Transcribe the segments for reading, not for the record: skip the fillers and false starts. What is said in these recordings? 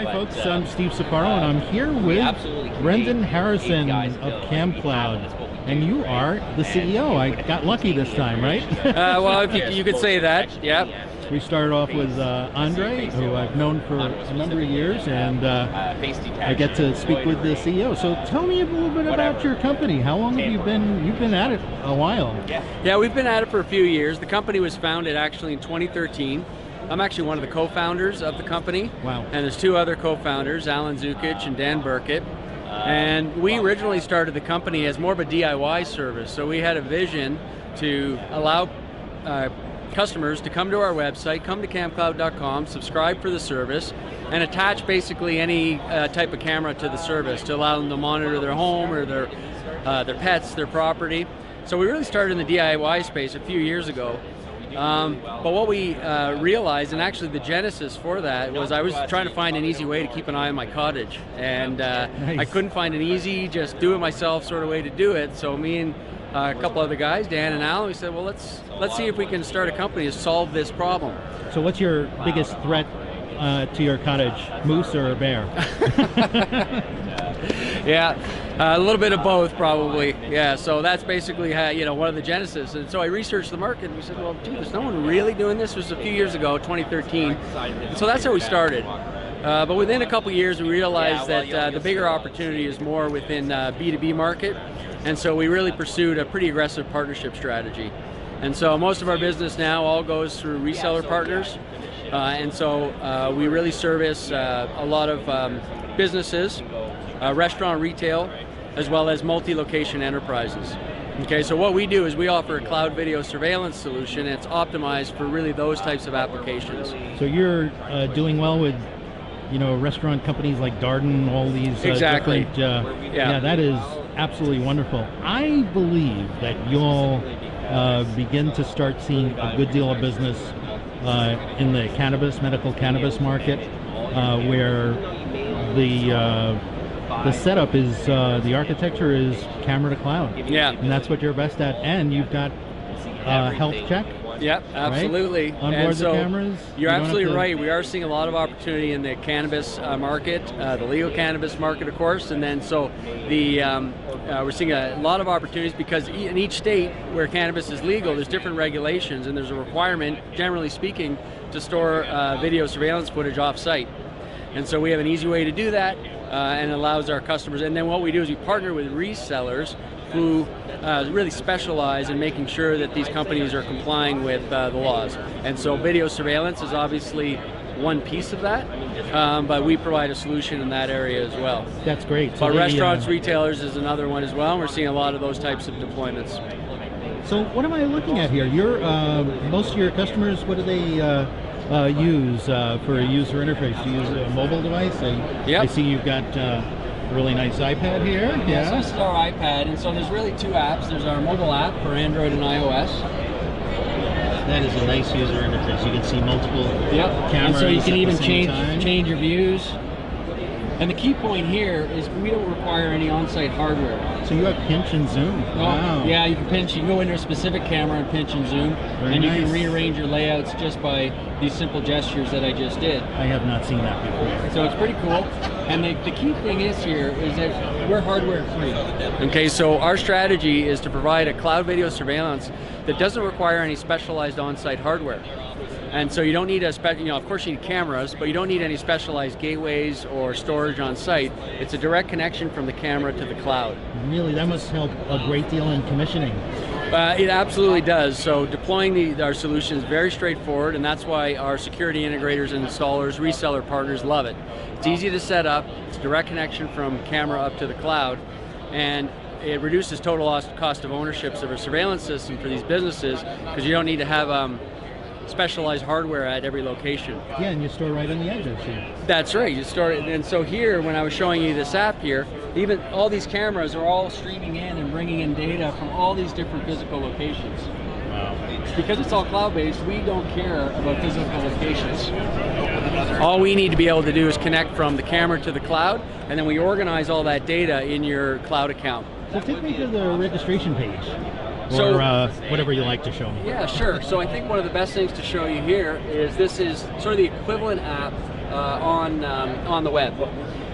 Hi folks, I'm Steve Surfaro and I'm here with Brendan Harrison of Camcloud. And you are the CEO. I got lucky this time, right? Well, if you could say that, yeah. We started off with Andre, who I've known for a number of years, and I get to speak with the CEO. So tell me a little bit about your company. How long have you been? You've been at it a while. Yeah, we've been at it for a few years. The company was founded actually in 2013. I'm actually one of the co-founders of the company. Wow. And there's two other co-founders, Alan Zukic and Dan Burkett. And we originally started the company as more of a DIY service. So we had a vision to allow customers to come to our website, come to Camcloud.com, subscribe for the service, and attach basically any type of camera to the service to allow them to monitor their home or their pets, their property. So we really started in the DIY space a few years ago. But what we realized, and actually the genesis for that, was I was trying to find an easy way to keep an eye on my cottage. And Nice. I couldn't find an easy, just do it myself sort of way to do it. So me and a couple other guys, Dan and Alan, we said, well, let's see if we can start a company to solve this problem. So what's your biggest threat to your cottage, moose or a bear? Yeah, a little bit of both probably. Yeah, so that's basically how, one of the genesis. And so I researched the market and we said, well, gee, there's no one really doing this. This was a few years ago, 2013. And so that's how we started. But within a couple years, we realized that the bigger opportunity is more within B2B market. And so we really pursued a pretty aggressive partnership strategy. And so most of our business now all goes through reseller partners. And so we really service a lot of businesses, restaurant, retail, as well as multi-location enterprises. Okay, so what we do is we offer a cloud video surveillance solution, and it's optimized for really those types of applications. So you're doing well with, restaurant companies like Darden, all these Exactly. different, yeah, that is absolutely wonderful. I believe that you'll begin to start seeing a good deal of business in the medical cannabis market, where the setup is, the architecture is camera to cloud. Yeah. And that's what you're best at. And you've got health check. Yep, absolutely. Right? Onboard the cameras. You're absolutely right. We are seeing a lot of opportunity in the cannabis market, the legal cannabis market, of course, and then so we're seeing a lot of opportunities because in each state where cannabis is legal, there's different regulations, and there's a requirement, generally speaking, to store video surveillance footage off-site. And so we have an easy way to do that, and it allows our customers. And then what we do is we partner with resellers who really specialize in making sure that these companies are complying with the laws. And so video surveillance is obviously one piece of that, but we provide a solution in that area as well. That's great. But restaurants, retailers is another one as well, and we're seeing a lot of those types of deployments. So what am I looking at here? Most of your customers, what do they use for a user interface? Do you use a mobile device? I see you've got a really nice iPad here. Yeah, so this is our iPad, and so there's really two apps. There's our mobile app for Android and iOS. That is a nice user interface. You can see multiple cameras. And so you can even change your views. And the key point here is we don't require any on-site hardware. So you have pinch and zoom. Wow. Yeah, you can pinch. You can go into a specific camera and pinch and zoom, Very and you nice. can rearrange your layouts just by these simple gestures that I just did. I have not seen that before. So it's pretty cool. And the key thing is here is that we're hardware free. Okay, so our strategy is to provide a cloud video surveillance that doesn't require any specialized on-site hardware. And so you don't need of course you need cameras, but you don't need any specialized gateways or storage on site. It's a direct connection from the camera to the cloud. Really, that must help a great deal in commissioning. It absolutely does. So deploying our solution is very straightforward, and that's why our security integrators and installers, reseller partners love it. It's easy to set up, it's direct connection from camera up to the cloud, and it reduces total cost of ownership of a surveillance system for these businesses because you don't need to have specialized hardware at every location. Yeah, and you store right on the edge, I see. That's right, you store it. And so here, when I was showing you this app here, even all these cameras are all streaming in and bringing in data from all these different physical locations. Wow. Because it's all cloud-based, we don't care about physical locations. All we need to be able to do is connect from the camera to the cloud, and then we organize all that data in your cloud account. So take me to the registration page. So, or whatever you like to show me. Yeah, sure. So I think one of the best things to show you here is this is sort of the equivalent app on the web.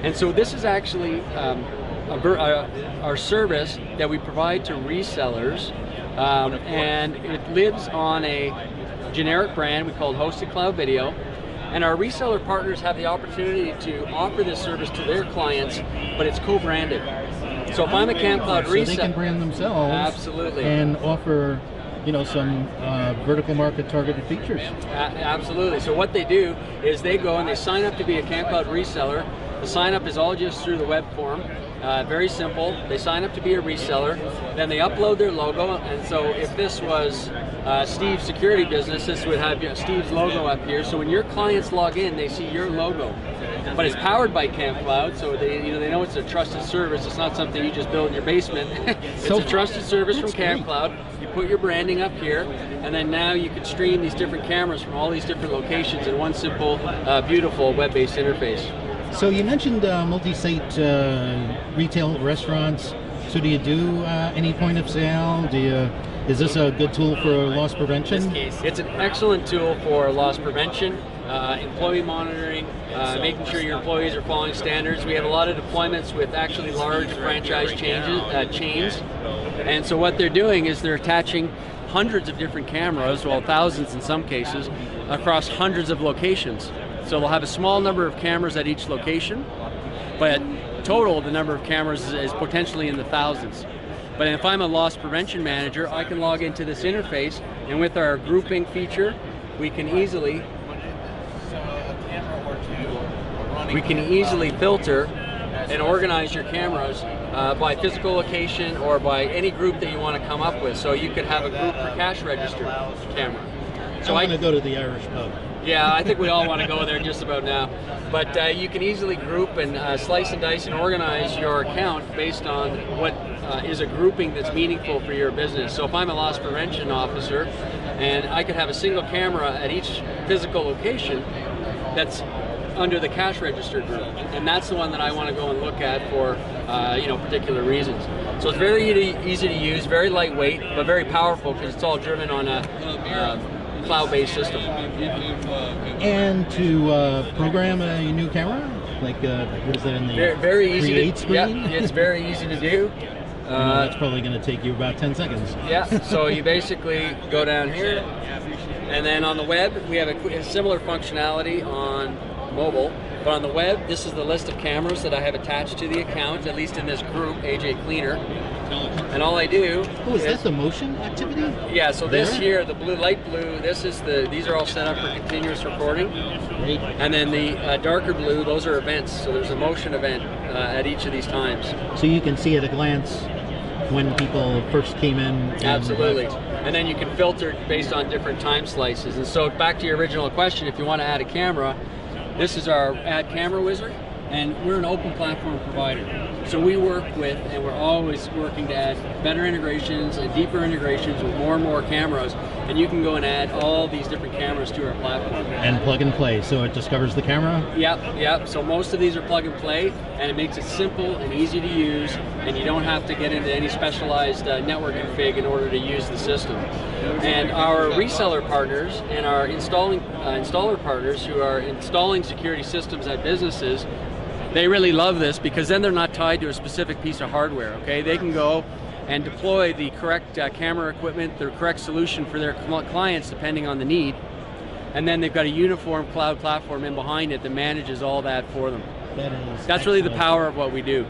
And so this is actually our service that we provide to resellers, and it lives on a generic brand we call Hosted Cloud Video. And our reseller partners have the opportunity to offer this service to their clients, but it's co-branded. So if I'm a Camcloud reseller, so they can brand themselves, absolutely, and offer, some vertical market targeted features. Absolutely. So what they do is they go and they sign up to be a Camcloud reseller. The sign up is all just through the web form. Very simple. They sign up to be a reseller, then they upload their logo, and so if this was Steve's security business, this would have Steve's logo up here. So when your clients log in, they see your logo. But it's powered by Camcloud, so they know it's a trusted service. It's not something you just build in your basement. It's a trusted service from Camcloud. You put your branding up here, and then now you can stream these different cameras from all these different locations in one simple, beautiful web-based interface. So you mentioned multi-site retail restaurants. So do you do any point of sale? Is this a good tool for loss prevention? It's an excellent tool for loss prevention, employee monitoring, making sure your employees are following standards. We have a lot of deployments with actually large franchise chains. And so what they're doing is they're attaching hundreds of different cameras, well, thousands in some cases, across hundreds of locations. So they'll have a small number of cameras at each location, but total the number of cameras is potentially in the thousands. But if I'm a loss prevention manager, I can log into this interface, and with our grouping feature, we can easily filter and organize your cameras by physical location or by any group that you want to come up with. So you could have a group for cash register camera. So I want to go to the Irish pub. Yeah, I think we all want to go there just about now. But you can easily group and slice and dice and organize your account based on what is a grouping that's meaningful for your business. So if I'm a loss prevention officer and I could have a single camera at each physical location that's under the cash register group, and that's the one that I want to go and look at for particular reasons. So it's very easy to use, very lightweight, but very powerful because it's all driven on a cloud-based system. And to program a new camera, like what is that in the very easy create screen? Yeah, it's very easy to do. It's probably going to take you about 10 seconds. Yeah, so you basically go down here, and then on the web, we have a similar functionality on mobile, but on the web, this is the list of cameras that I have attached to the account, at least in this group, AJ Cleaner. And all I do is that the motion activity? Yeah, so this here, the blue, light blue, these are all set up for continuous recording. Great. And then the darker blue, those are events. So there's a motion event at each of these times. So you can see at a glance when people first came in. Absolutely. And then you can filter based on different time slices. And so back to your original question, if you want to add a camera, this is our Add Camera Wizard, and we're an open platform provider. So we work with, and we're always working to add better integrations and deeper integrations with more and more cameras, and you can go and add all these different cameras to our platform. And plug and play, so it discovers the camera? Yep. So most of these are plug and play, and it makes it simple and easy to use, and you don't have to get into any specialized network config in order to use the system. And our reseller partners and our installer partners who are installing security systems at businesses, they really love this because then they're not tied to a specific piece of hardware, okay? They can go and deploy the correct camera equipment, the correct solution for their clients depending on the need, and then they've got a uniform cloud platform in behind it that manages all that for them. That's really the power of what we do.